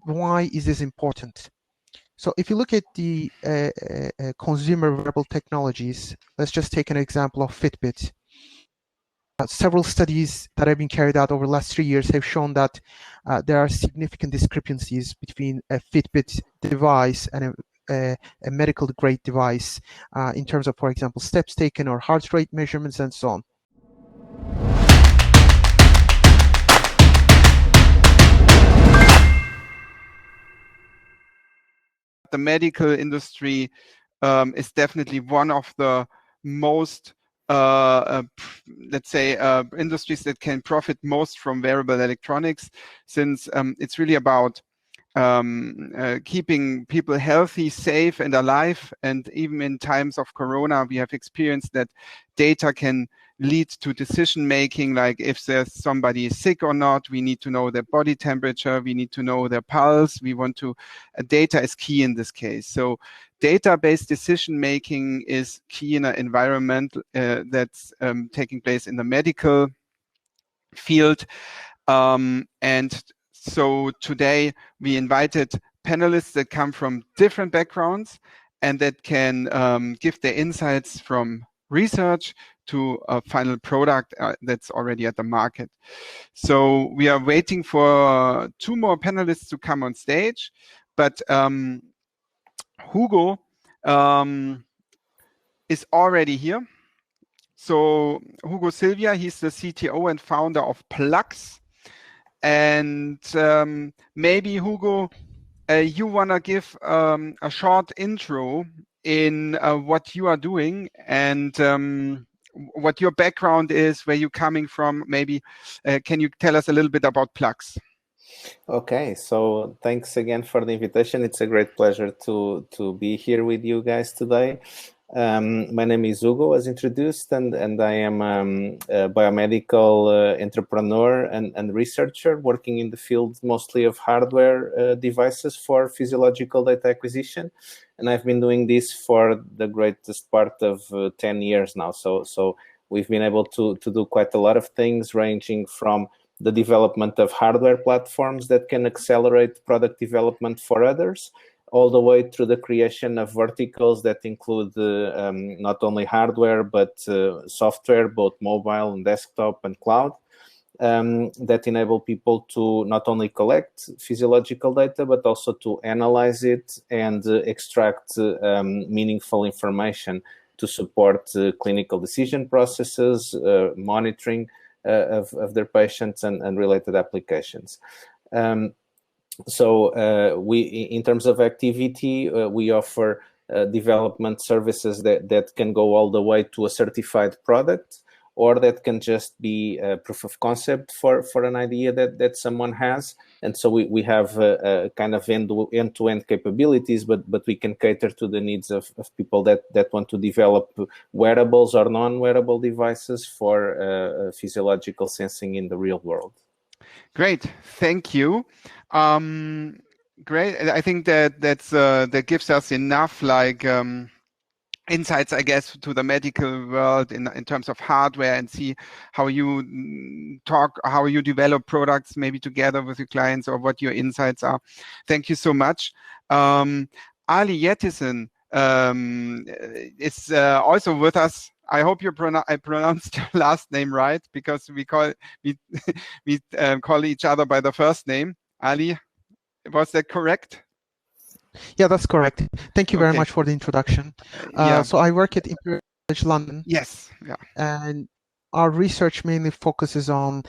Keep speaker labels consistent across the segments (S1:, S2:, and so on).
S1: why is this important? So if you look at the consumer wearable technologies, let's just take an example of Fitbit. Several studies that have been carried out over the last 3 years have shown that there are significant discrepancies between a Fitbit device and a medical grade device in terms of, for example, steps taken or heart rate measurements and so on.
S2: The medical industry is definitely one of the most, let's say, industries that can profit most from wearable electronics, since it's really about keeping people healthy, safe, and alive. And even in times of Corona, we have experienced that data can lead to decision making, like if there's somebody sick or not, we need to know their body temperature, we need to know their pulse, we want to, data is key in this case. So data-based decision making is key in an environment that's taking place in the medical field. And so today we invited panelists that come from different backgrounds and that can give their insights from research to a final product that's already at the market. So we are waiting for 2 more panelists to come on stage, but Hugo is already here. So Hugo Silva, he's the CTO and founder of Plux. And maybe Hugo, you want to give a short intro in what you are doing and what your background is, where you're coming from. Maybe can you tell us a little bit about Plux?
S3: Okay, so thanks again for the invitation. It's a great pleasure to be here with you guys today. My name is Hugo, as introduced, and I am a biomedical entrepreneur and researcher working in the field mostly of hardware devices for physiological data acquisition. And I've been doing this for the greatest part of 10 years now. So we've been able to do quite a lot of things, ranging from the development of hardware platforms that can accelerate product development for others, all the way through the creation of verticals that include not only hardware, but software, both mobile and desktop and cloud, that enable people to not only collect physiological data, but also to analyze it and extract meaningful information to support clinical decision processes, monitoring of their patients and related applications. So we, in terms of activity, we offer development services that can go all the way to a certified product, or that can just be a proof of concept for an idea that someone has. And so we have a kind of end-to-end capabilities, but we can cater to the needs of people that want to develop wearables or non-wearable devices for physiological sensing in the real world.
S2: Great, thank you. Great. I think that gives us enough insights, I guess, to the medical world in terms of hardware, and see how you how you develop products maybe together with your clients, or what your insights are. Thank you so much. Ali Yetisen is also with us. I hope I pronounced your last name right, because we call each other by the first name. Ali, was that correct?
S1: Yeah, that's correct. Thank you very much for the introduction. So I work at Imperial London.
S2: Yes. Yeah.
S1: And our research mainly focuses on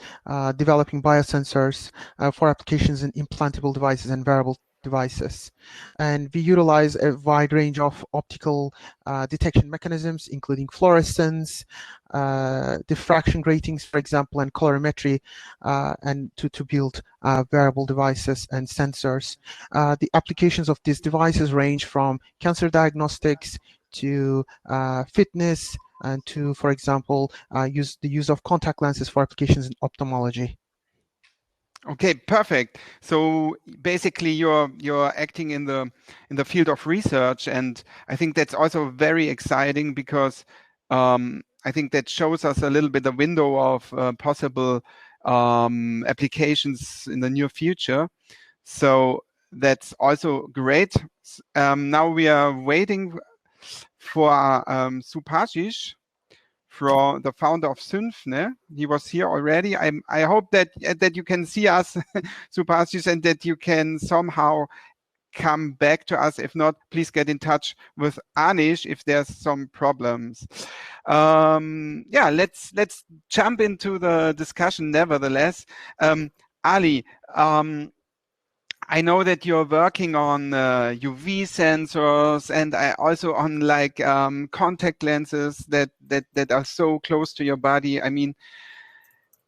S1: developing biosensors for applications in implantable devices and wearable devices. And we utilize a wide range of optical detection mechanisms, including fluorescence, diffraction gratings, for example, and colorimetry, and to build wearable devices and sensors. The applications of these devices range from cancer diagnostics to fitness, and to, for example, the use of contact lenses for applications in ophthalmology.
S2: Okay, perfect. So basically, you're acting in the field of research, and I think that's also very exciting, because I think that shows us a little bit a window of possible applications in the near future. So that's also great. Now we are waiting for Subhasis, from the founder of Synphne. He was here already. I hope that you can see us, Subhasis, and that you can somehow come back to us. If not, please get in touch with Anish if there's some problems. Yeah, let's jump into the discussion nevertheless. Ali, I know that you're working on UV sensors and also on like contact lenses that are so close to your body. I mean,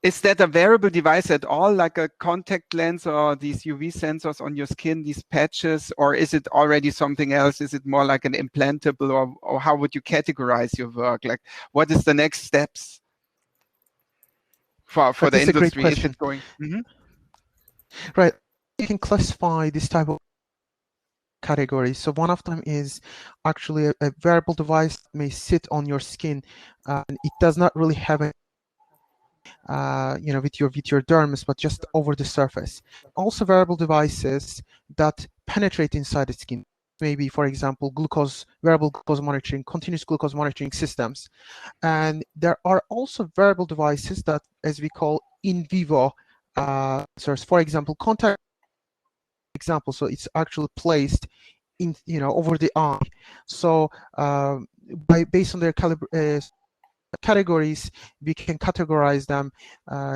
S2: is that a wearable device at all, like a contact lens or these UV sensors on your skin, these patches, or is it already something else? Is it more like an implantable, or how would you categorize your work? Like, what is the next steps for the industry?
S1: That's a great question.
S2: Is it going?
S1: Right. You can classify this type of categories. So one of them is actually a wearable device that may sit on your skin, and it does not really have a with your dermis, but just over the surface. Also, wearable devices that penetrate inside the skin, maybe, for example, wearable glucose monitoring, continuous glucose monitoring systems. And there are also wearable devices that, as we call, in vivo sensors. For example, contact example, so it's actually placed in over the eye. So based on their categories, we can categorize them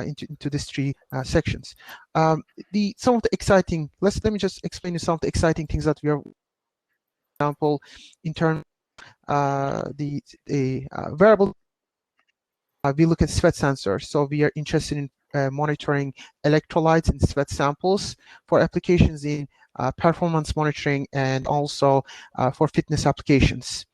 S1: into these three sections. Some of the exciting, let me just explain you some of the exciting things that we are, for example, in terms of the wearable. We look at sweat sensors, so we are interested in monitoring electrolytes in sweat samples for applications in performance monitoring and also for fitness applications.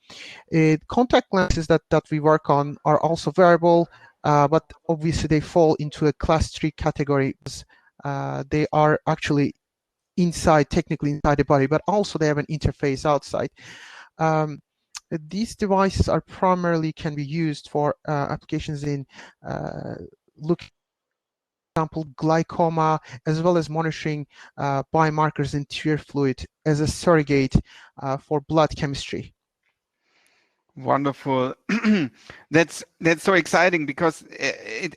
S1: Contact lenses that we work on are also wearable, but obviously they fall into a class 3 category. They are actually technically inside the body, but also they have an interface outside. These devices are primarily can be used for applications in looking, for example, glaucoma, as well as monitoring biomarkers in tear fluid as a surrogate for blood chemistry.
S2: Wonderful. That's so exciting because it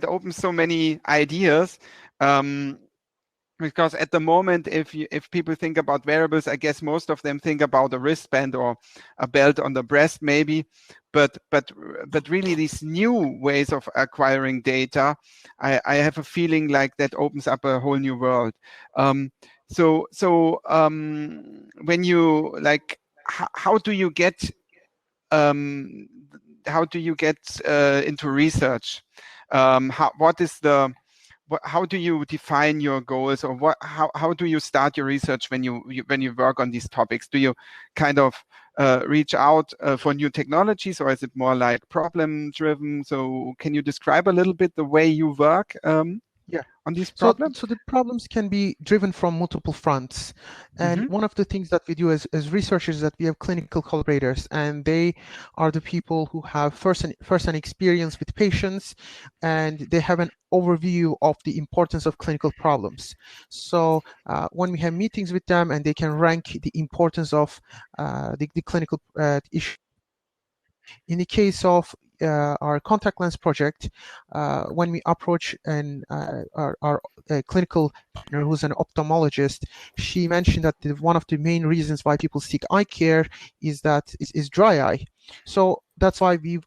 S2: opens so many ideas. Because at the moment, if people think about wearables, I guess most of them think about a wristband or a belt on the breast, maybe. But really, these new ways of acquiring data, I have a feeling like that opens up a whole new world. So when you like, how do you get into research? How do you define your goals, or how do you start your research when you work on these topics? Do you kind of reach out for new technologies, or is it more like problem driven? So can you describe a little bit the way you work on these problems?
S1: So the problems can be driven from multiple fronts. And one of the things that we do as researchers is that we have clinical collaborators, and they are the people who have first-hand experience with patients, and they have an overview of the importance of clinical problems. So when we have meetings with them, and they can rank the importance of the clinical issue. In the case of our contact lens project, when we approach our clinical partner, who's an ophthalmologist, she mentioned that one of the main reasons why people seek eye care is dry eye. So that's why we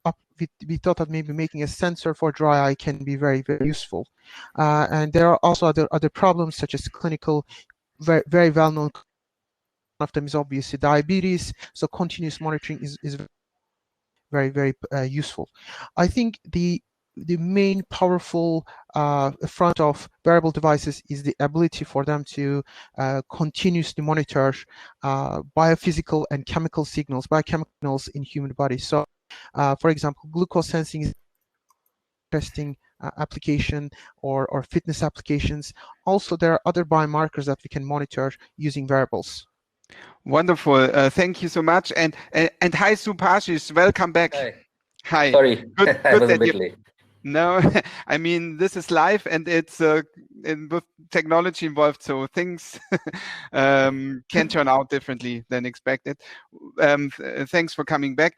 S1: thought that maybe making a sensor for dry eye can be very, very useful. And there are also other problems such as clinical, very, very well known. One of them is obviously diabetes. So continuous monitoring is very, very useful. I think the main powerful front of wearable devices is the ability for them to continuously monitor biophysical and chemical signals in human body. So, for example, glucose sensing is an interesting application, or fitness applications. Also, there are other biomarkers that we can monitor using wearables.
S2: Wonderful. Thank you so much. And hi, Subhasis. Welcome back.
S4: Hi.
S2: Hi.
S4: Sorry,
S2: Good
S4: I was a
S2: that
S4: bit
S2: you,
S4: late.
S2: No, I mean, this is life, and it's with technology involved, so things can turn out differently than expected. Thanks for coming back.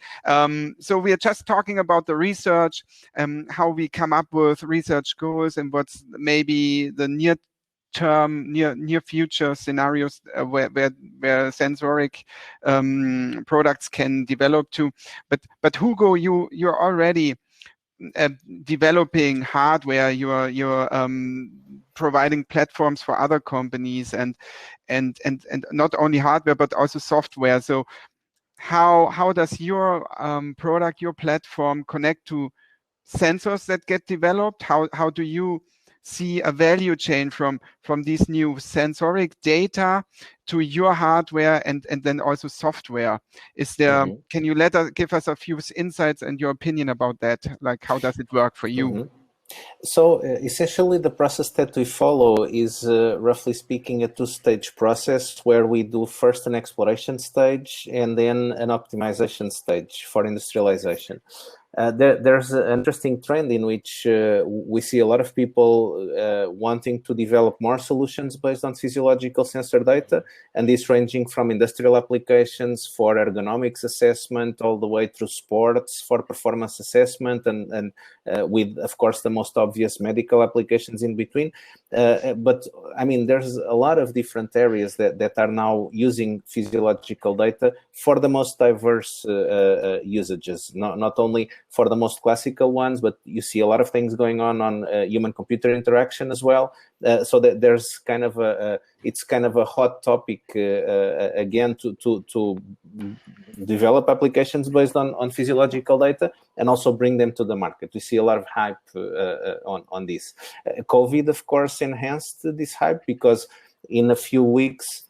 S2: So we are just talking about the research, how we come up with research goals, and what's maybe the near future scenarios where sensoric products can develop to. But Hugo, you're already developing hardware. You're providing platforms for other companies, and not only hardware but also software. So how does your product, your platform, connect to sensors that get developed? How do you see a value chain from these new sensoric data to your hardware and then also software? Is there, can you give us a few insights and your opinion about that? Like, how does it work for you?
S3: So essentially the process that we follow is roughly speaking a two-stage process where we do first an exploration stage and then an optimization stage for industrialization. There's an interesting trend in which we see a lot of people wanting to develop more solutions based on physiological sensor data, and this ranging from industrial applications for ergonomics assessment all the way through sports for performance assessment, and with, of course, the most obvious medical applications in between. But I mean, there's a lot of different areas that are now using physiological data for the most diverse usages, not only for the most classical ones, but you see a lot of things going on human-computer interaction as well. So that there's kind of it's kind of a hot topic again to develop applications based on physiological data and also bring them to the market. We see a lot of hype on this. COVID, of course, enhanced this hype because in a few weeks,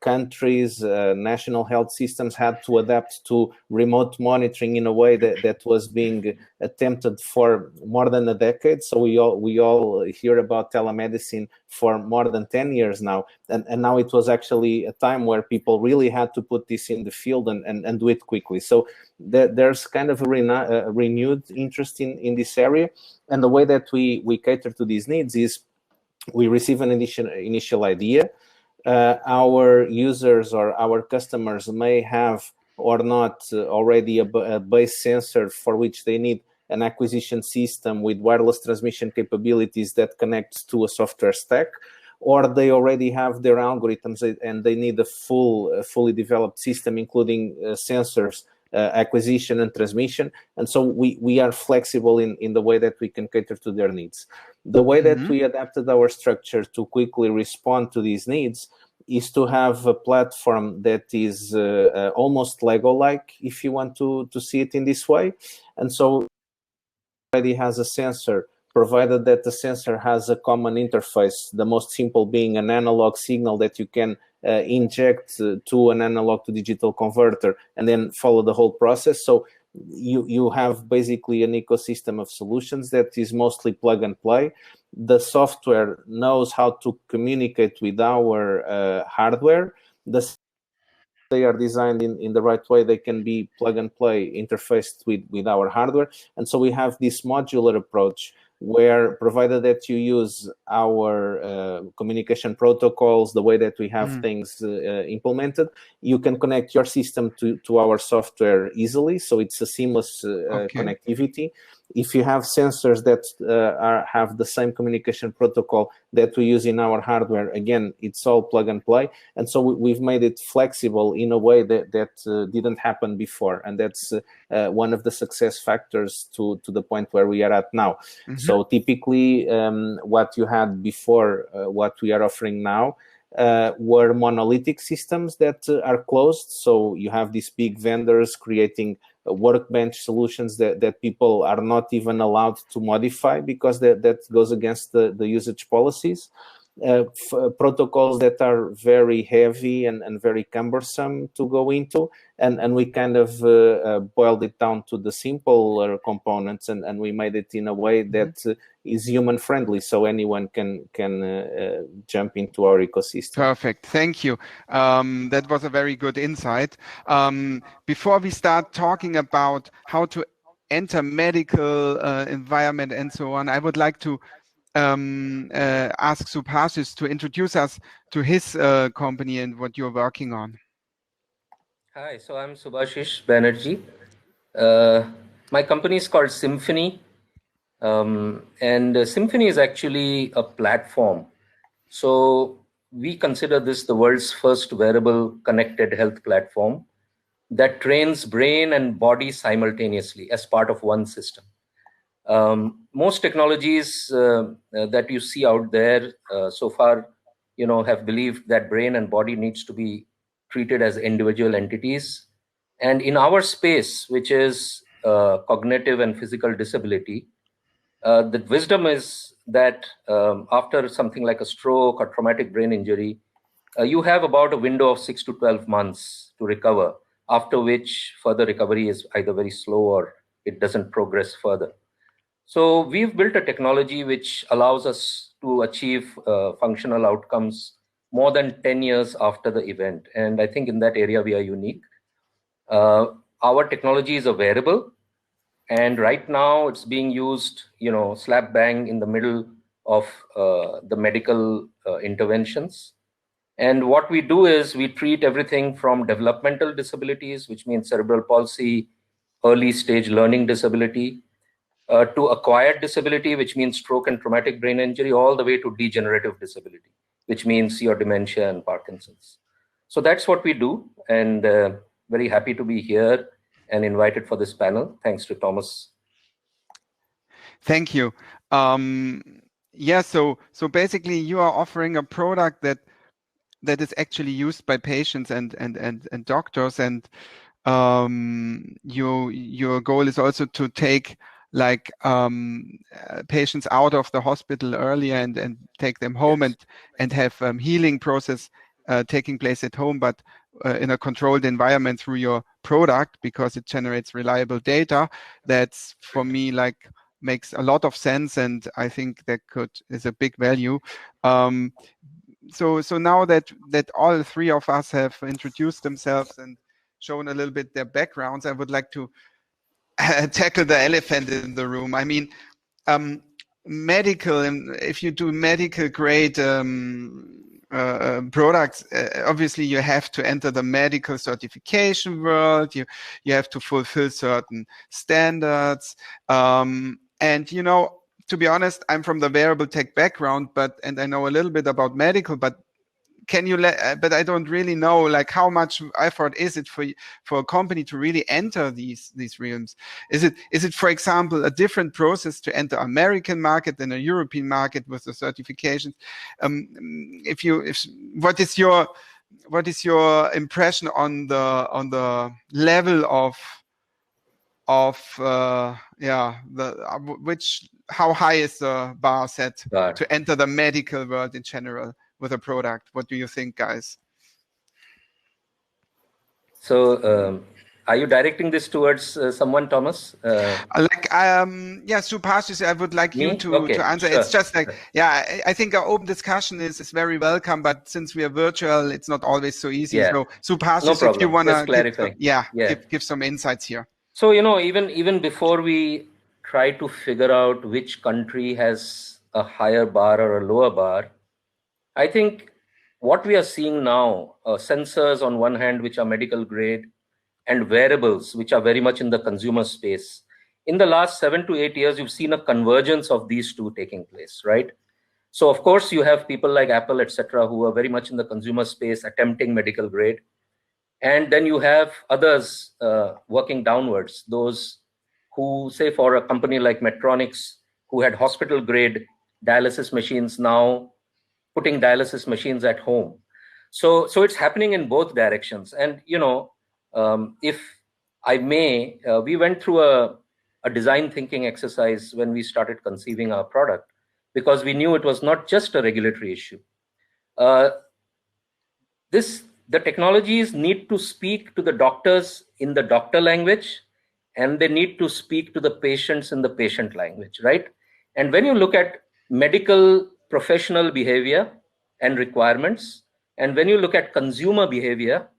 S3: countries, national health systems had to adapt to remote monitoring in a way that was being attempted for more than a decade. So we all hear about telemedicine for more than 10 years now. And now it was actually a time where people really had to put this in the field and do it quickly. So there's kind of a renewed interest in this area. And the way that we cater to these needs is we receive an initial idea. Our users or our customers may have or not already a base sensor for which they need an acquisition system with wireless transmission capabilities that connects to a software stack, or they already have their algorithms and they need a fully developed system, including sensors, acquisition and transmission. And so we are flexible in the way that we can cater to their needs. The way that we adapted our structure to quickly respond to these needs is to have a platform that is almost Lego-like, if you want to see it in this way. And so already has a sensor, provided that the sensor has a common interface, the most simple being an analog signal that you can inject to an analog to digital converter and then follow the whole process. So you have basically an ecosystem of solutions that is mostly plug and play. The software knows how to communicate with our hardware. They are designed in the right way. They can be plug and play interfaced with our hardware. And so we have this modular approach where, provided that you use our communication protocols, the way that we have things implemented, you can connect your system to our software easily. So it's a seamless connectivity. If you have sensors that have the same communication protocol that we use in our hardware, again, it's all plug and play. And so we've made it flexible in a way that didn't happen before. And that's one of the success factors to the point where we are at now. So typically what you had before, what we are offering now, were monolithic systems that are closed. So you have these big vendors creating workbench solutions that people are not even allowed to modify because that goes against the usage policies. Protocols that are very heavy and very cumbersome to go into, and we kind of boiled it down to the simpler components, and we made it in a way that is human friendly, so anyone can jump into our ecosystem.
S2: Perfect, thank you. That was a very good insight. Before we start talking about how to enter medical environment and so on, I would like to ask Subhasis to introduce us to his company and what you're working on.
S4: Hi, so I'm Subhasis Banerji. My company is called Synphne, and Synphne is actually a platform. So we consider this the world's first wearable connected health platform that trains brain and body simultaneously as part of one system. Most technologies that you see out there so far, have believed that brain and body needs to be treated as individual entities. And in our space, which is cognitive and physical disability, the wisdom is that after something like a stroke or traumatic brain injury, you have about a window of 6 to 12 months to recover, after which further recovery is either very slow or it doesn't progress further. So we've built a technology which allows us to achieve functional outcomes more than 10 years after the event. And I think in that area, we are unique. Our technology is a wearable. And right now it's being used, slap bang in the middle of the medical interventions. And what we do is we treat everything from developmental disabilities, which means cerebral palsy, early stage learning disability, to acquired disability, which means stroke and traumatic brain injury, all the way to degenerative disability, which means your dementia and Parkinson's. So that's what we do, and very happy to be here and invited for this panel. Thanks to Thomas.
S2: Thank you. Yeah, so basically you are offering a product that is actually used by patients and doctors, and your goal is also to take like patients out of the hospital earlier and take them home,
S4: Yes.
S2: and have healing process taking place at home, but in a controlled environment through your product, because it generates reliable data. That's, for me, like, makes a lot of sense, and I think that is a big value. So now that all three of us have introduced themselves and shown a little bit their backgrounds, I would like to tackle the elephant in the room. I mean, medical, if you do medical grade products, obviously you have to enter the medical certification world. You have to fulfill certain standards, and to be honest, I'm from the wearable tech background, and I know a little bit about medical, but but I don't really know, like, how much effort is it for a company to really enter these realms? Is it, for example, a different process to enter American market than a European market with the certifications? What is your impression on the level of how high is the bar set to enter the medical world in general with a product? What do you think, guys?
S4: So are you directing this towards someone, Thomas?
S2: Subhasis, I would like you to answer. Sure. It's just like, I think our open discussion is very welcome, but since we are virtual, it's not always so easy.
S4: Yeah.
S2: So Subhasis,
S4: No
S2: if you want to give some insights here.
S4: So, even before we try to figure out which country has a higher bar or a lower bar, I think what we are seeing now, sensors on one hand, which are medical grade, and wearables, which are very much in the consumer space. In the last 7 to 8 years, you've seen a convergence of these two taking place, right? So, of course, you have people like Apple, etc., who are very much in the consumer space attempting medical grade. And then you have others working downwards, those who, say, for a company like Medtronic, who had hospital grade dialysis machines, now putting dialysis machines at home. So it's happening in both directions. And, if I may, we went through a design thinking exercise when we started conceiving our product, because we knew it was not just a regulatory issue. The technologies need to speak to the doctors in the doctor language, and they need to speak to the patients in the patient language, right? And when you look at medical professional behavior and requirements, and when you look at consumer behavior,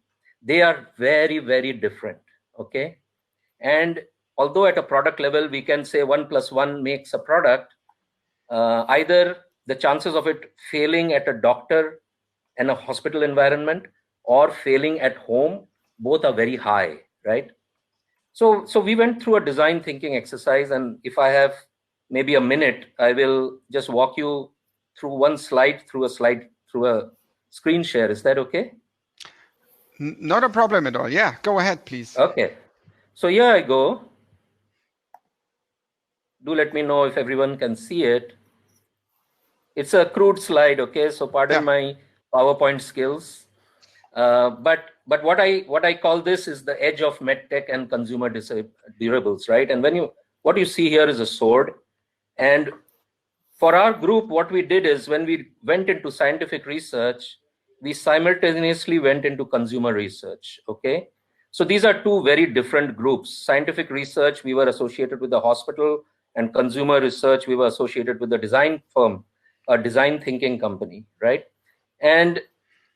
S4: they are very, very different, okay? And although at a product level we can say 1 + 1 makes a product, either the chances of it failing at a doctor and a hospital environment or failing at home, both are very high, right? So we went through a design thinking exercise, and if I have maybe a minute, I will just walk you through one slide, through a screen share. Is that okay?
S2: Not a problem at all. Yeah, go ahead, please.
S4: Okay. So here I go. Do let me know if everyone can see it. It's a crude slide, okay? So pardon my PowerPoint skills. But what I call this is the edge of medtech and consumer durables, right? And what you see here is a sword. And for our group, what we did is when we went into scientific research, we simultaneously went into consumer research, okay? So these are two very different groups. Scientific research, we were associated with the hospital, and consumer research, we were associated with the design firm, a design thinking company, right? And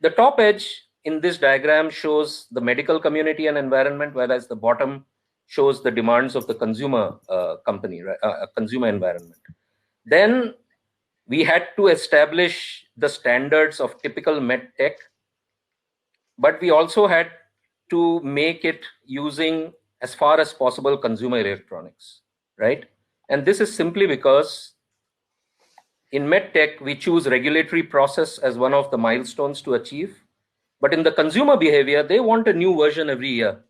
S4: the top edge in this diagram shows the medical community and environment, whereas the bottom shows the demands of the consumer company, right? Consumer environment. Then we had to establish the standards of typical med tech, but we also had to make it using, as far as possible, consumer electronics, right? And this is simply because in med tech, we choose regulatory process as one of the milestones to achieve. But in the consumer behavior, they want a new version every year.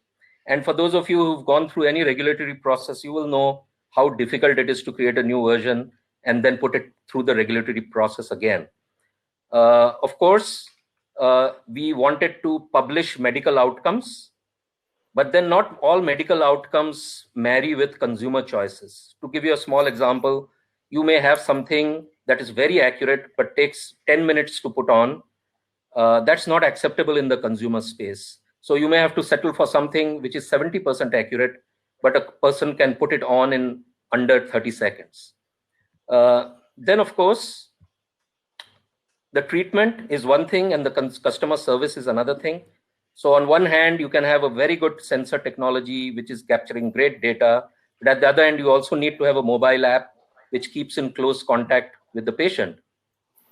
S4: And for those of you who've gone through any regulatory process, you will know how difficult it is to create a new version and then put it through the regulatory process again. Of course, we wanted to publish medical outcomes, but then not all medical outcomes marry with consumer choices. To give you a small example, you may have something that is very accurate, but takes 10 minutes to put on. That's not acceptable in the consumer space. So you may have to settle for something which is 70% accurate, but a person can put it on in under 30 seconds. Then, of course, the treatment is one thing and the customer service is another thing. So on one hand, you can have a very good sensor technology, which is capturing great data. But at the other end, you also need to have a mobile app, which keeps in close contact with the patient.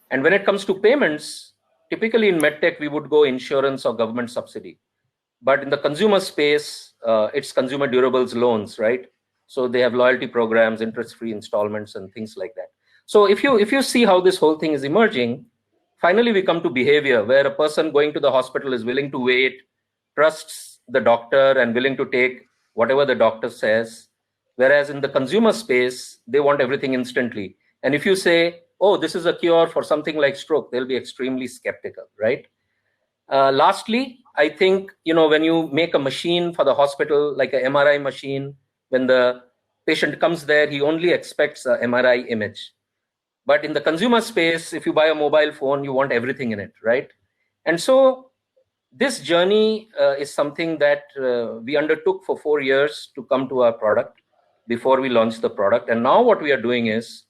S4: And when it comes to payments, typically in medtech, we would go insurance or government subsidy. But in the consumer space, it's consumer durables loans, right? So they have loyalty programs, interest-free installments, and things like that. So if you see how this whole thing is emerging, finally we come to behavior, where a person going to the hospital is willing to wait, trusts the doctor, and willing to take whatever the doctor says. Whereas in the consumer space, they want everything instantly. And if you say, oh, this is a cure for something like stroke, they'll be extremely skeptical, right? Lastly, I think, when you make a machine for the hospital, like an MRI machine, when the patient comes there, he only expects an MRI image. But in the consumer space, if you buy a mobile phone, you want everything in it, right? And so this journey is something that we undertook for 4 years to come to our product before we launched the product. And now what we are doing is,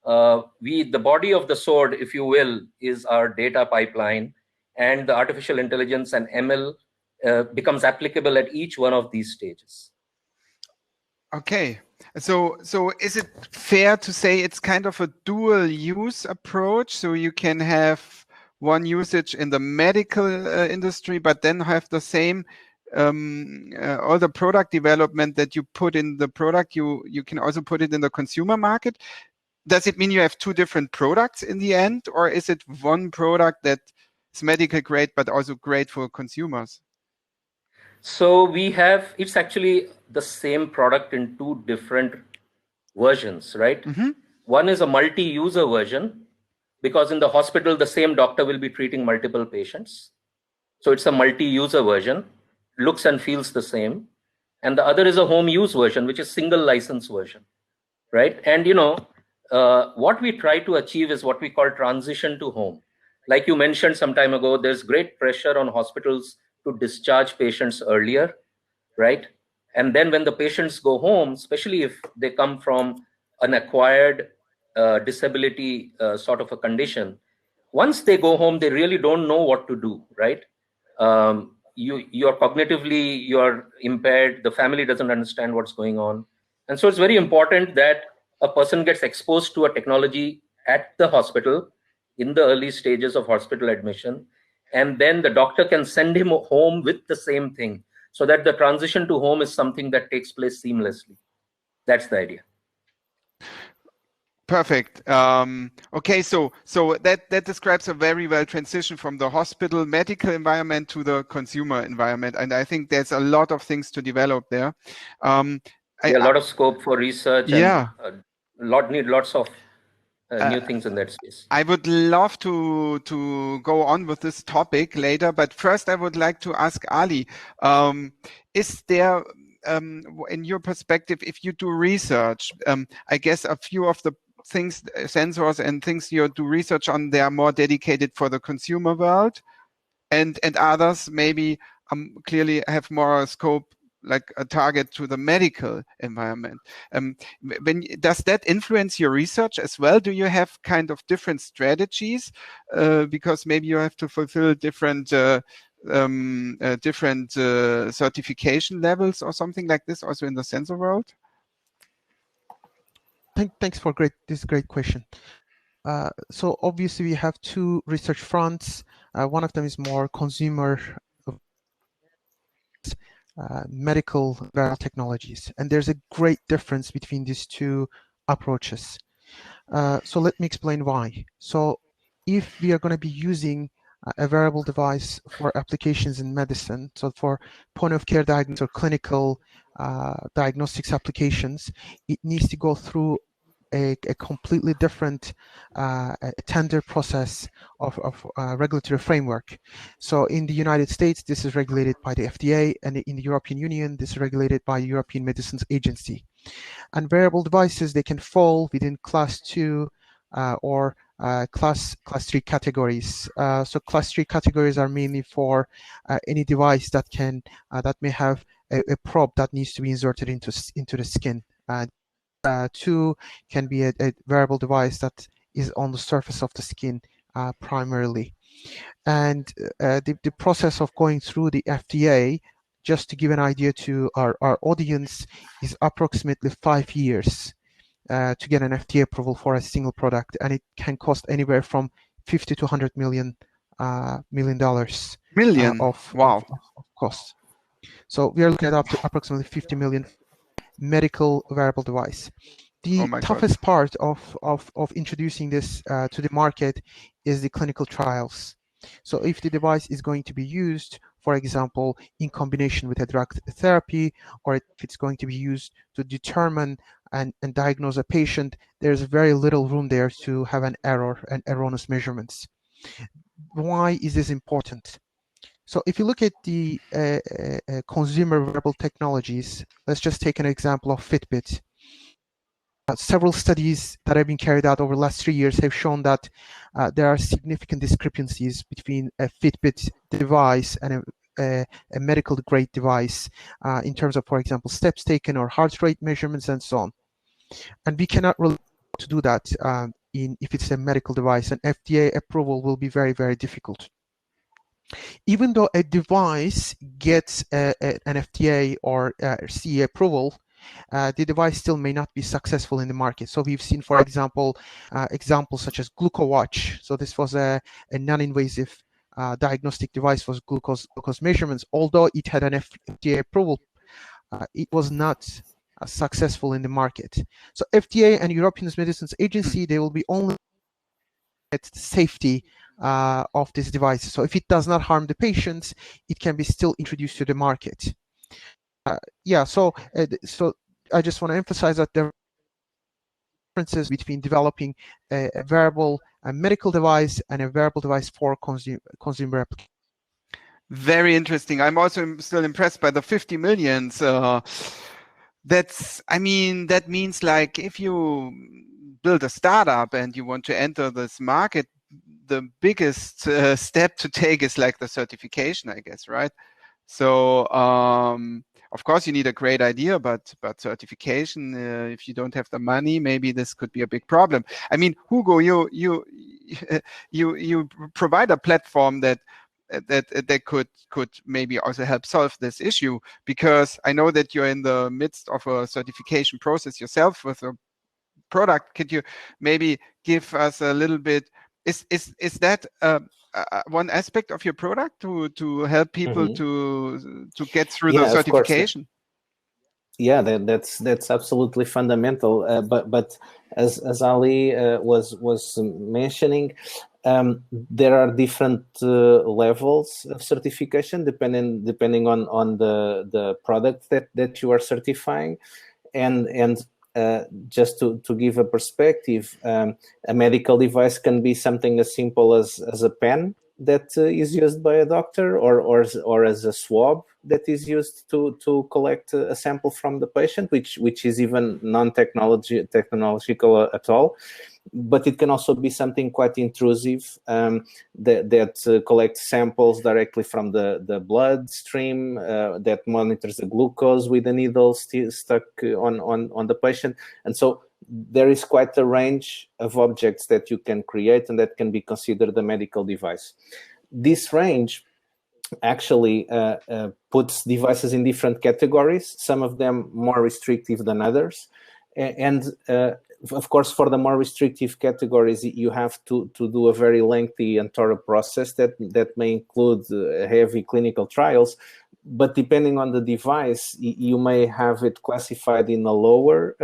S4: the body of the sword, if you will, is our data pipeline, and the artificial intelligence and ML becomes applicable at each one of these stages.
S2: Okay, so is it fair to say it's kind of a dual use approach? So you can have one usage in the medical industry, but then have the same all the product development that you put in the product, you can also put it in the consumer market. Does it mean you have two different products in the end, or is it one product that is medical grade but also great for consumers?
S4: So it's actually the same product in two different versions, right? Mm-hmm. One is a multi-user version, because in the hospital, the same doctor will be treating multiple patients. So it's a multi-user version, looks and feels the same. And the other is a home use version, which is single license version, right? And what we try to achieve is what we call transition to home. Like you mentioned some time ago, there's great pressure on hospitals to discharge patients earlier, right? And then when the patients go home, especially if they come from an acquired disability sort of a condition, once they go home, they really don't know what to do, right? you're cognitively, you're impaired, the family doesn't understand what's going on. And so it's very important that a person gets exposed to a technology at the hospital in the early stages of hospital admission, and then the doctor can send him home with the same thing, so that the transition to home is something that takes place seamlessly. That's the idea.
S2: Perfect. Okay, so that describes a very well transition from the hospital medical environment to the consumer environment, and I think there's a lot of things to develop there.
S4: A lot of scope for research,
S2: yeah,
S4: and lots of new things in that space.
S2: I would love to go on with this topic later, but first I would like to ask Ali, is there, in your perspective, if you do research, I guess a few of the things, sensors and things you do research on, they are more dedicated for the consumer world, and others maybe clearly have more scope, like a target to the medical environment. Does that influence your research as well? Do you have kind of different strategies because maybe you have to fulfill different certification levels or something like this also in the sensor world?
S1: Thanks for this great question. So obviously we have two research fronts. One of them is more consumer medical wearable technologies, and there's a great difference between these two approaches. So let me explain why. So if we are going to be using a wearable device for applications in medicine, so for point of care diagnosis or clinical diagnostics applications, it needs to go through a completely different tender process of regulatory framework. So in the United States, this is regulated by the FDA, and in the European Union, this is regulated by the European Medicines Agency. And wearable devices, they can fall within class 2 or class 3 categories. So class 3 categories are mainly for any device that can that may have a probe that needs to be inserted into the skin. 2 can be a wearable device that is on the surface of the skin primarily. And the process of going through the FDA, just to give an idea to our audience, is approximately 5 years to get an FDA approval for a single product, and it can cost anywhere from $50 to $100 million of cost. So we are looking at up to approximately $50 million medical wearable device. The toughest part of introducing this to the market is the clinical trials. So if the device is going to be used, for example, in combination with a drug therapy, or if it's going to be used to determine and diagnose a patient, there's very little room there to have an error and erroneous measurements. Why is this important? So if you look at the consumer wearable technologies, let's just take an example of Fitbit. Several studies that have been carried out over the last 3 years have shown that there are significant discrepancies between a Fitbit device and a medical grade device in terms of, for example, steps taken or heart rate measurements and so on. And we cannot really to do that if it's a medical device, and FDA approval will be very, very difficult. Even though a device gets an FDA or CE approval, the device still may not be successful in the market. So we've seen, for example, examples such as GlucoWatch. So this was a non-invasive diagnostic device for glucose measurements. Although it had an FDA approval, it was not successful in the market. So FDA and European Medicines Agency, they will be only at the safety of this device. So if it does not harm the patients, it can be still introduced to the market. So I just want to emphasize that there are differences between developing a wearable medical device and a wearable device for consumer application.
S2: Very interesting. I'm also still impressed by the 50 millions. That means like if you build a startup and you want to enter this market, the biggest step to take is like the certification, I guess, right? So of course you need a great idea, but certification, if you don't have the money, maybe this could be a big problem. I mean, Hugo, you provide a platform that that could maybe also help solve this issue? Because I know that you're in the midst of a certification process yourself with a product. Could you maybe give us a little bit? Is that one aspect of your product to help people to get through the
S3: Yeah, of course.
S2: certification?
S3: Yeah, that's absolutely fundamental. But as Ali was mentioning, there are different levels of certification depending on the product that you are certifying, and just to give a perspective, a medical device can be something as simple as a pen that is used by a doctor, or as a swab that is used to collect a sample from the patient, which is even technological at all. But it can also be something quite intrusive, that collects samples directly from the bloodstream, that monitors the glucose with the needle stuck on the patient. And so there is quite a range of objects that you can create and that can be considered a medical device. This range actually puts devices in different categories, some of them more restrictive than others. And of course, for the more restrictive categories, you have to do a very lengthy and thorough process that may include heavy clinical trials. But depending on the device, you may have it classified in a lower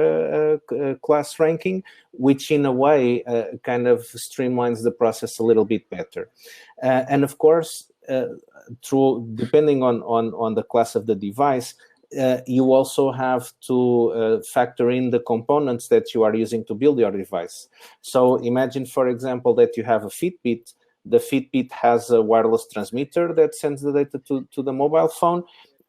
S3: class ranking, which in a way kind of streamlines the process a little bit better. And of course, depending on the class of the device, you also have to factor in the components that you are using to build your device. So imagine, for example, that you have a Fitbit. The Fitbit has a wireless transmitter that sends the data to the mobile phone.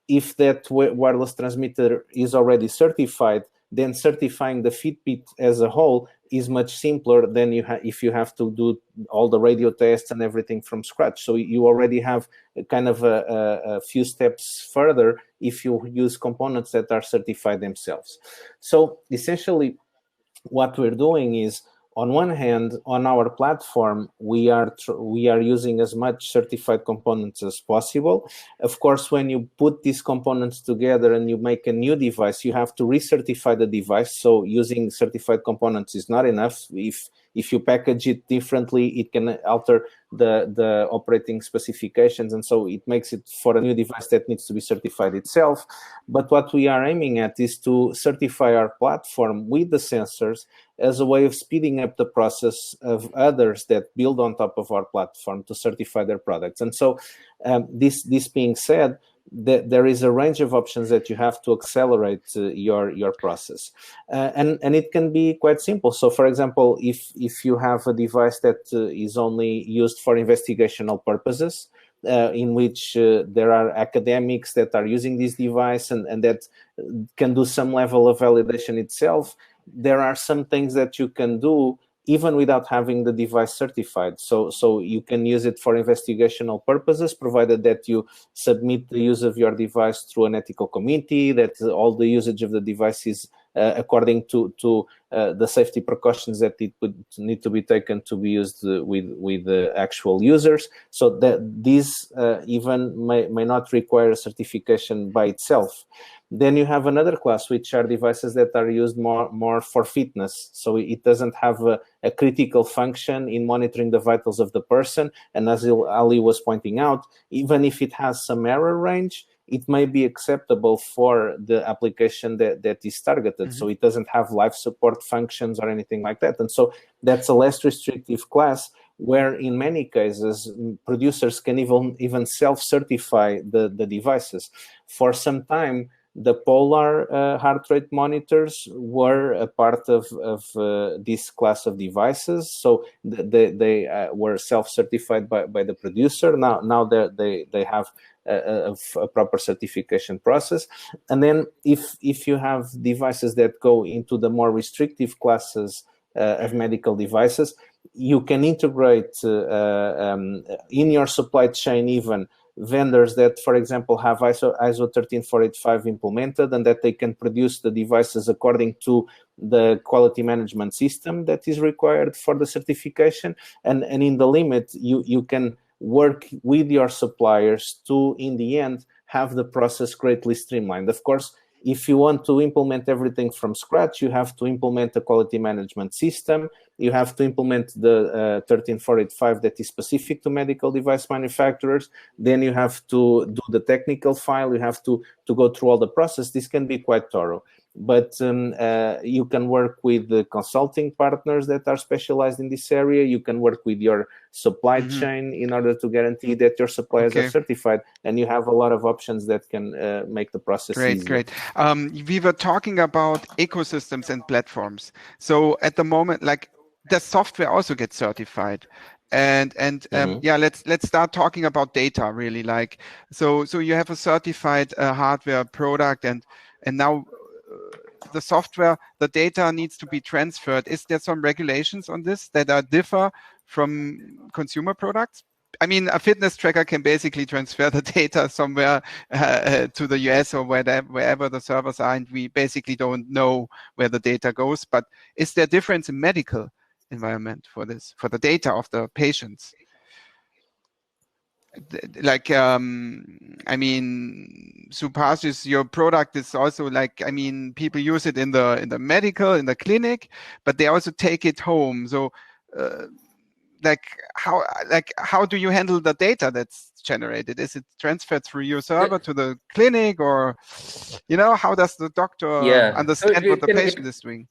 S3: If that wireless transmitter is already certified, then certifying the Fitbit as a whole is much simpler than if you have to do all the radio tests and everything from scratch. So you already have kind of a few steps further if you use components that are certified themselves. So essentially, what we're doing is, on one hand, on our platform, we are using as much certified components as possible. Of course, when you put these components together and you make a new device, you have to recertify the device. So using certified components is not enough. If you package it differently, it can alter the operating specifications, and so it makes it for a new device that needs to be certified itself. But what we are aiming at is to certify our platform with the sensors as a way of speeding up the process of others that build on top of our platform to certify their products. And so this being said, there is a range of options that you have to accelerate your process, and it can be quite simple. So, for example, if you have a device that is only used for investigational purposes, in which there are academics that are using this device and that can do some level of validation itself, there are some things that you can do even without having the device certified. So you can use it for investigational purposes, provided that you submit the use of your device through an ethical committee, that all the usage of the device is according to the safety precautions that it would need to be taken to be used with the actual users. So that these even may not require a certification by itself. Then you have another class, which are devices that are used more for fitness. So it doesn't have a critical function in monitoring the vitals of the person. And as Ali was pointing out, even if it has some error range, it may be acceptable for the application that is targeted. So it doesn't have life support functions or anything like that. And so that's a less restrictive class, where in many cases, producers can even self-certify the devices. For some time, the polar heart rate monitors were a part of this class of devices. So they were self-certified by the producer. Now they have a proper certification process. And then if you have devices that go into the more restrictive classes of medical devices, you can integrate in your supply chain even vendors that, for example, have ISO 13485 implemented, and that they can produce the devices according to the quality management system that is required for the certification. And in the limit, you can work with your suppliers to, in the end, have the process greatly streamlined. Of course, if you want to implement everything from scratch, you have to implement a quality management system. You have to implement the 13485 that is specific to medical device manufacturers. Then you have to do the technical file. You have to go through all the process. This can be quite thorough. But you can work with the consulting partners that are specialized in this area. You can work with your supply chain in order to guarantee that your suppliers are certified. And you have a lot of options that can make the process easier.
S2: Great. We were talking about ecosystems and platforms. So at the moment, like the software also gets certified. And yeah, let's start talking about data really. Like so you have a certified hardware product, and now the software, the data needs to be transferred. Is there some regulations on this that are differ from consumer products? I mean, a fitness tracker can basically transfer the data somewhere to the US or wherever the servers are, and we basically don't know where the data goes. But is there a difference in medical environment for this, for the data of the patients? Like, I mean, Subhasis, your product is also like, I mean, people use it in the medical, in the clinic, but they also take it home. So, how do you handle the data that's generated? Is it transferred through your server to the clinic, or, you know, how does the doctor understand what the patient is doing?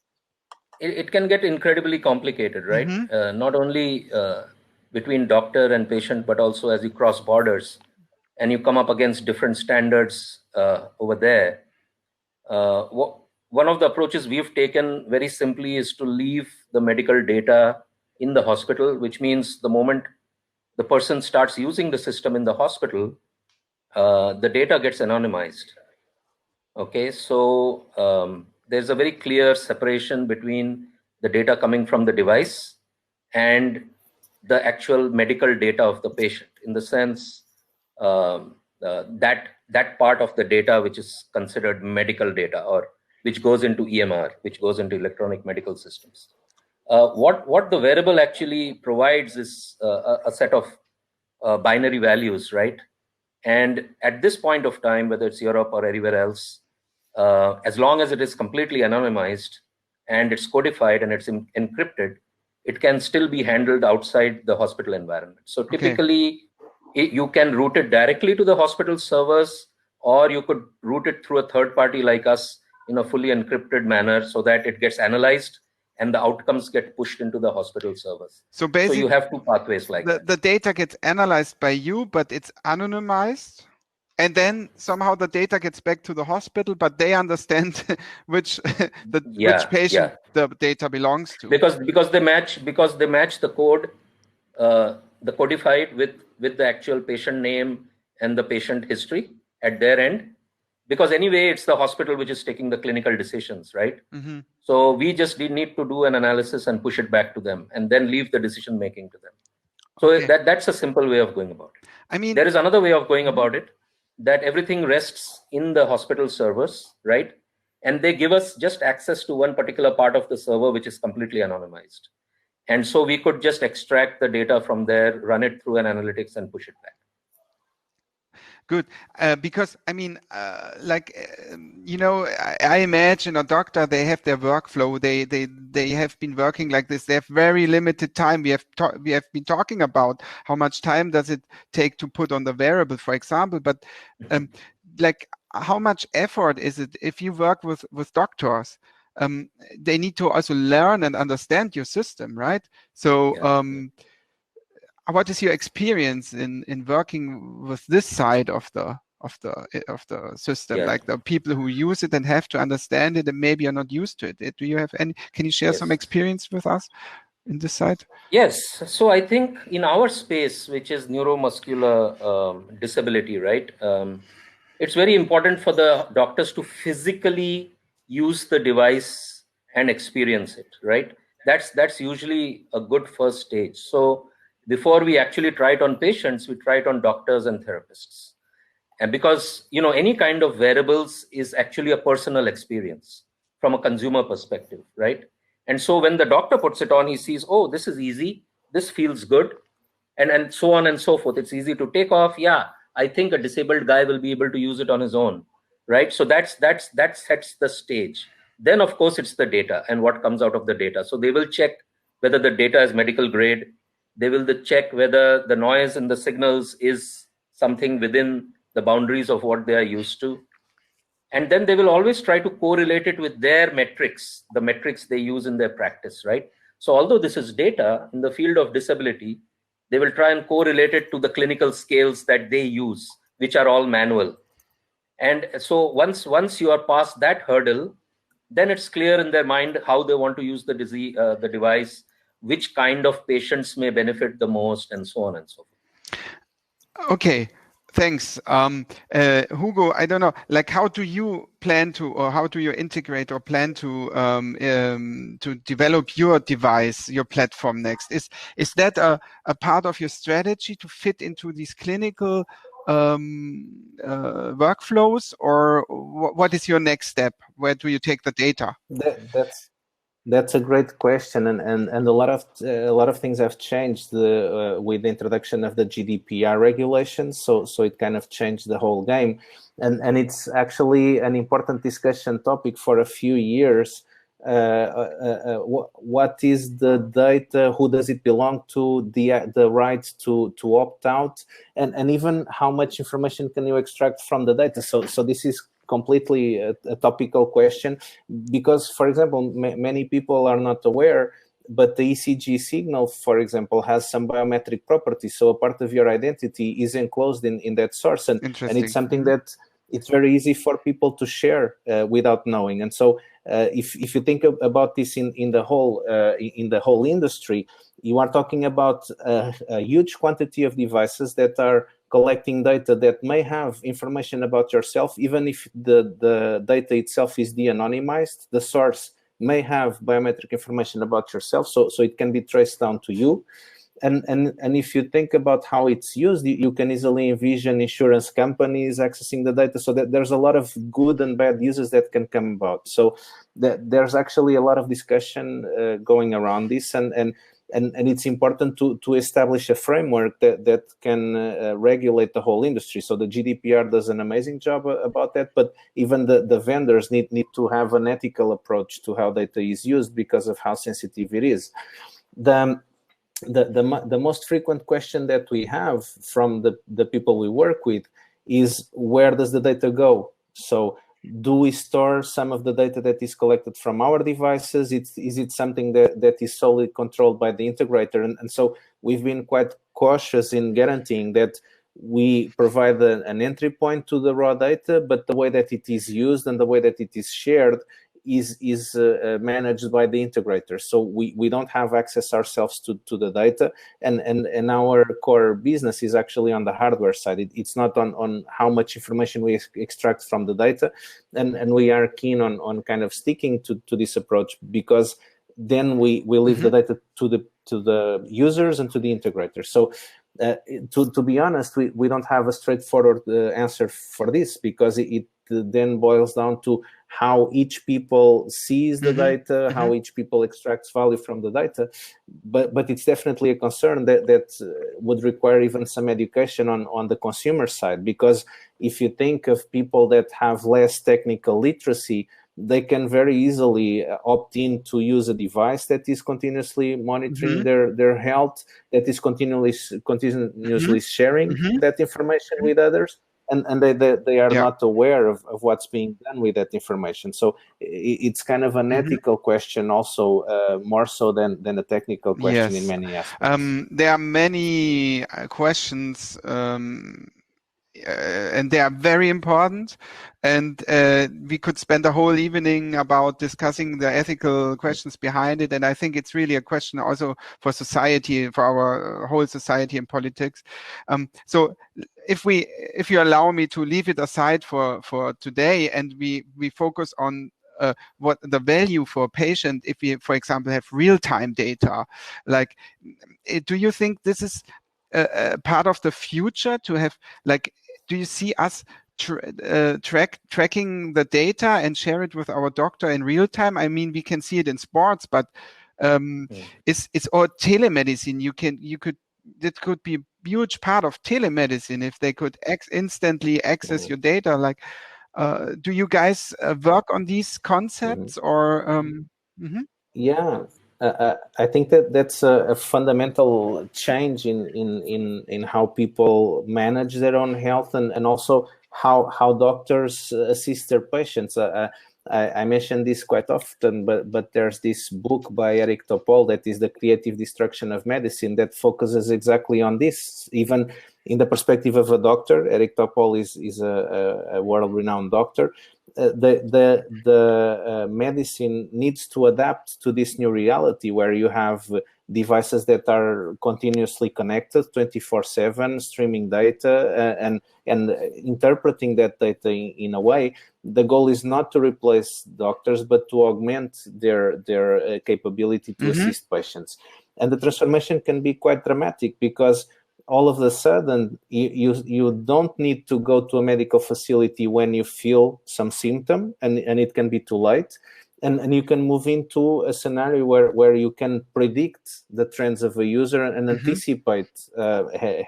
S4: It can get incredibly complicated, right? Not only between doctor and patient, but also as you cross borders and you come up against different standards over there. One of the approaches we've taken very simply is to leave the medical data in the hospital, which means the moment the person starts using the system in the hospital, the data gets anonymized. Okay, so there's a very clear separation between the data coming from the device and the actual medical data of the patient, in the sense that part of the data which is considered medical data, or which goes into EMR, which goes into electronic medical systems. What the wearable actually provides is a set of binary values, right? And at this point of time, whether it's Europe or anywhere else, as long as it is completely anonymized and it's codified and it's encrypted, it can still be handled outside the hospital environment. So typically, you can route it directly to the hospital servers, or you could route it through a third party like us in a fully encrypted manner, so that it gets analyzed and the outcomes get pushed into the hospital servers. So basically, you have two pathways like that.
S2: The data gets analyzed by you, but it's anonymized. And then somehow the data gets back to the hospital, but they understand which patient the data belongs to.
S4: Because they match the code, the codified with the actual patient name and the patient history at their end. Because anyway, it's the hospital which is taking the clinical decisions, right? So we just need to do an analysis and push it back to them, and then leave the decision making to them. So that's a simple way of going about it.
S2: I mean,
S4: there is another way of going about it, that everything rests in the hospital servers, right? And they give us just access to one particular part of the server, which is completely anonymized. And so we could just extract the data from there, run it through an analytics, and push it back.
S2: Good, because I mean, you know, I imagine a doctor, they have their workflow. They have been working like this. They have very limited time. We have been talking about how much time does it take to put on the wearable, for example. But like, how much effort is it if you work with doctors? They need to also learn and understand your system, right? So. What is your experience in working with this side of the system, like the people who use it and have to understand it and maybe are not used to it? Do you have any? Can you share some experience with us in this side?
S4: Yes. So I think in our space, which is neuromuscular disability, right? It's very important for the doctors to physically use the device and experience it, right? That's usually a good first stage. So before we actually try it on patients, we try it on doctors and therapists. And because, you know, any kind of wearables is actually a personal experience from a consumer perspective, right? And so when the doctor puts it on, he sees, oh, this is easy, this feels good, and so on and so forth. It's easy to take off. Yeah, I think a disabled guy will be able to use it on his own, right? So that sets the stage. Then of course it's the data and what comes out of the data. So they will check whether the data is medical grade. They will check whether the noise in the signals is something within the boundaries of what they are used to. And then they will always try to correlate it with their metrics, the metrics they use in their practice, right? So although this is data in the field of disability, they will try and correlate it to the clinical scales that they use, which are all manual. And so once you are past that hurdle, then it's clear in their mind how they want to use the device, which kind of patients may benefit the most, and so on and so forth.
S2: Okay, thanks. Hugo, I don't know, like how do you plan to, or how do you integrate or plan to develop your device, your platform next? Is that a part of your strategy to fit into these clinical workflows, or what is your next step? Where do you take the data?
S3: That's a great question, and a lot of things have changed with the introduction of the GDPR regulations. So it kind of changed the whole game, and it's actually an important discussion topic for a few years. What is the data? Who does it belong to? The right to opt out, and even how much information can you extract from the data? So this is completely a topical question, because, for example, many people are not aware, but the ECG signal, for example, has some biometric properties. So a part of your identity is enclosed in that source, and it's something that it's very easy for people to share without knowing. And so if you think about this in the whole industry, you are talking about a huge quantity of devices that are collecting data that may have information about yourself. Even if the data itself is de-anonymized, the source may have biometric information about yourself, so it can be traced down to you. And if you think about how it's used, you can easily envision insurance companies accessing the data, so that there's a lot of good and bad uses that can come about. So there's actually a lot of discussion going around this, and it's important to establish a framework that can regulate the whole industry. So the GDPR does an amazing job about that, but even the vendors need to have an ethical approach to how data is used because of how sensitive it is. The most frequent question that we have from the people we work with is, where does the data go? So do we store some of the data that is collected from our devices? Is it something that is solely controlled by the integrator? And so we've been quite cautious in guaranteeing that we provide an entry point to the raw data, but the way that it is used and the way that it is shared is managed by the integrator. So we don't have access ourselves to the data, and our core business is actually on the hardware side. It's not on how much information we extract from the data, and we are keen on kind of sticking to this approach, because then we leave the data to the users and to the integrator. So to be honest, we don't have a straightforward answer for this, because it then boils down to how each people sees the data, how each people extracts value from the data. But it's definitely a concern that would require even some education on the consumer side, because if you think of people that have less technical literacy, they can very easily opt in to use a device that is continuously monitoring their health, that is continuously sharing that information with others, and they are not aware of what's being done with that information. So it's kind of an ethical question also, more so than a technical question in many aspects.
S2: There are many questions, and they are very important, and we could spend a whole evening about discussing the ethical questions behind it. And I think it's really a question also for society, for our whole society and politics. So if you allow me to leave it aside for today, and we focus on what the value for a patient, if we, for example, have real-time data, like, do you think this is part of the future to have, like, do you see us tracking the data and share it with our doctor in real time? I mean, we can see it in sports, but it's all telemedicine. You could that could be a huge part of telemedicine if they could instantly access your data. Like, do you guys work on these concepts or?
S3: Yeah, I think that's a fundamental change in how people manage their own health and also how doctors assist their patients. I mention this quite often, but there's this book by Eric Topol that is The Creative Destruction of Medicine that focuses exactly on this. Even in the perspective of a doctor, Eric Topol is a world-renowned doctor. The medicine needs to adapt to this new reality where you have devices that are continuously connected 24/7, streaming data and interpreting that data in a way. The goal is not to replace doctors, but to augment their capability to assist patients. And the transformation can be quite dramatic because all of a sudden, you don't need to go to a medical facility when you feel some symptom, and it can be too late. And you can move into a scenario where you can predict the trends of a user and anticipate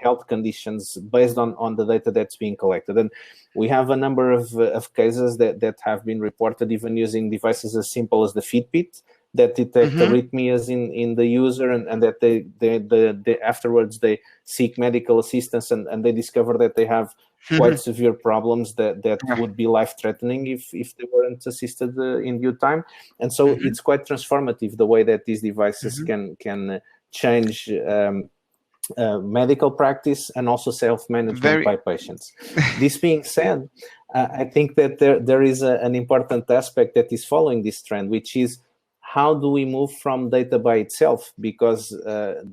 S3: health conditions based on the data that's being collected. And we have a number of cases that have been reported even using devices as simple as the Fitbit that detect arrhythmias in the user, and that they afterwards they seek medical assistance and they discover that they have quite severe problems that would be life-threatening if they weren't assisted in due time. And so it's quite transformative the way that these devices can change medical practice and also self-management by patients. This being said, I think that there is an important aspect that is following this trend, which is how do we move from data by itself? Because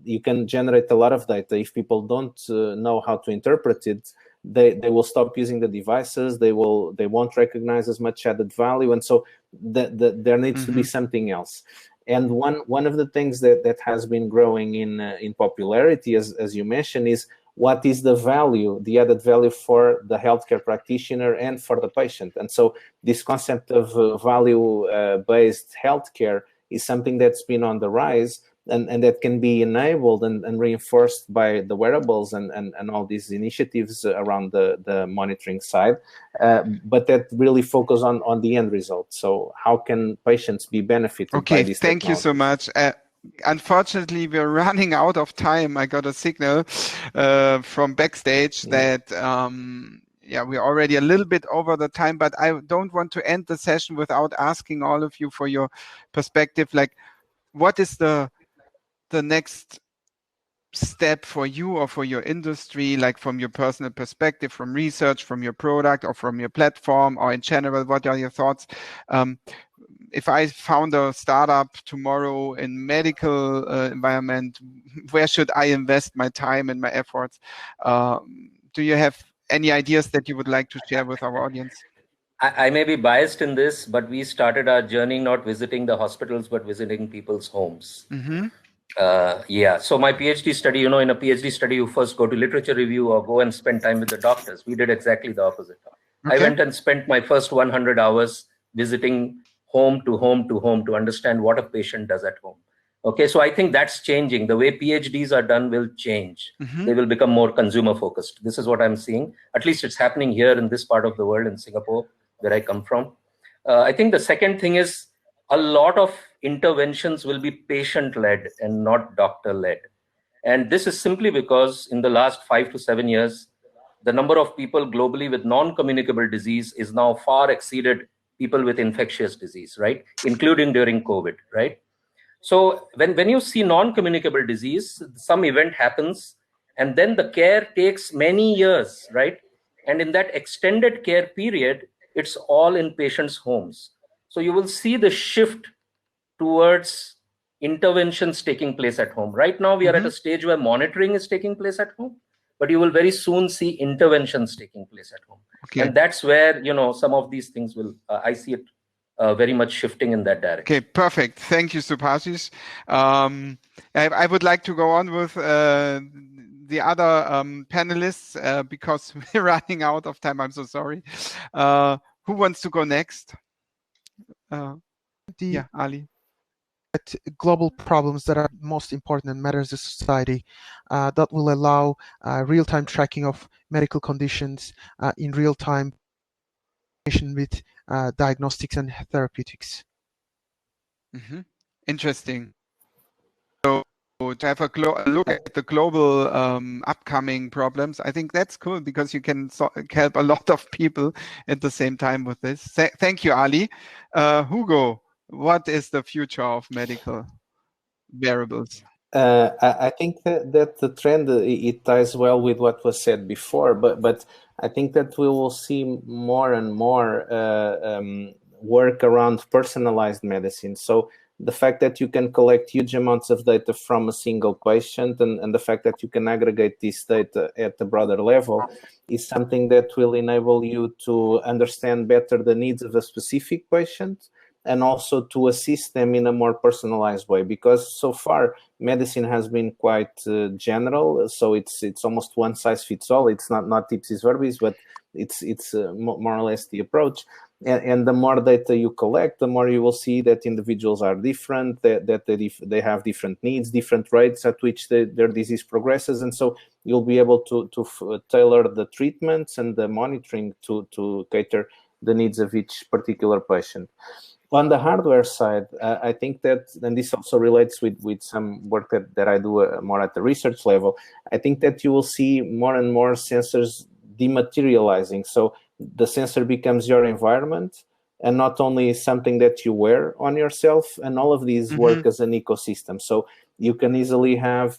S3: you can generate a lot of data. If people don't know how to interpret it, they will stop using the devices. They won't recognize as much added value, and so there needs to be something else. And one of the things that has been growing in popularity, as you mentioned, is what is the value, the added value for the healthcare practitioner and for the patient. And so this concept of value-based healthcare is something that's been on the rise, and that can be enabled and reinforced by the wearables and all these initiatives around the monitoring side, but that really focus on the end result. So how can patients be benefited by this technology?
S2: Thank you so much. Unfortunately, we're running out of time. I got a signal from backstage that we're already a little bit over the time, but I don't want to end the session without asking all of you for your perspective. Like, what is the next step for you or for your industry, like from your personal perspective, from research, from your product or from your platform, or in general, what are your thoughts? If I found a startup tomorrow in medical environment, where should I invest my time and my efforts? Do you have any ideas that you would like to share with our audience?
S4: I may be biased in this, but we started our journey not visiting the hospitals, but visiting people's homes. So my PhD study, in a PhD study, you first go to literature review or go and spend time with the doctors. We did exactly the opposite. I went and spent my first 100 hours visiting home to home to home to understand what a patient does at home. Okay, so I think that's changing. The way PhDs are done will change. They will become more consumer focused. This is what I'm seeing. At least it's happening here in this part of the world, in Singapore, where I come from. I think the second thing is a lot of interventions will be patient-led and not doctor-led. And this is simply because in the last 5 to 7 years, the number of people globally with non-communicable disease is now far exceeded people with infectious disease, right? Including during COVID, right? So when you see non-communicable disease, some event happens and then the care takes many years, right? And in that extended care period, it's all in patients' homes. So you will see the shift towards interventions taking place at home. Right now, we are at a stage where monitoring is taking place at home, but you will very soon see interventions taking place at home. And that's where, some of these things will, I see it very much shifting in that direction.
S2: Okay, perfect. Thank you, Subhasis. I would like to go on with the other panelists because we're running out of time. I'm so sorry. Who wants to go next? Ali.
S1: at global problems that are most important and matters to society, that will allow real-time tracking of medical conditions in real time with diagnostics and therapeutics.
S2: Interesting. So to have a look at the global upcoming problems, I think that's cool because you can help a lot of people at the same time with this. Thank you, Ali. Hugo, what is the future of medical wearables?
S3: I think that the trend, it ties well with what was said before, but I think that we will see more and more work around personalized medicine. So the fact that you can collect huge amounts of data from a single patient and the fact that you can aggregate this data at a broader level is something that will enable you to understand better the needs of a specific patient and also to assist them in a more personalized way, because so far medicine has been quite general, so it's almost one size fits all. It's not ipsis verbis, but it's more or less the approach. And the more data you collect, the more you will see that individuals are different, that they have different needs, different rates at which their disease progresses, and so you'll be able to tailor the treatments and the monitoring to cater the needs of each particular patient. On the hardware side, I think that, and this also relates with some work that I do more at the research level, I think that you will see more and more sensors dematerializing. So the sensor becomes your environment and not only something that you wear on yourself, and all of these work as an ecosystem. So you can easily have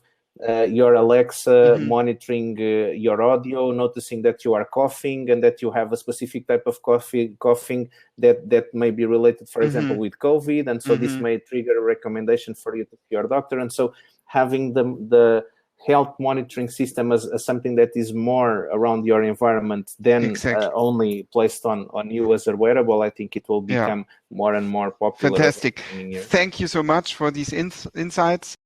S3: your Alexa monitoring your audio, noticing that you are coughing and that you have a specific type of coughing that may be related, for example, with COVID. And so this may trigger a recommendation for you to see your doctor. And so having the health monitoring system as something that is more around your environment than only placed on you as a wearable, I think it will become more and more popular.
S2: Fantastic. Thank you so much for these insights.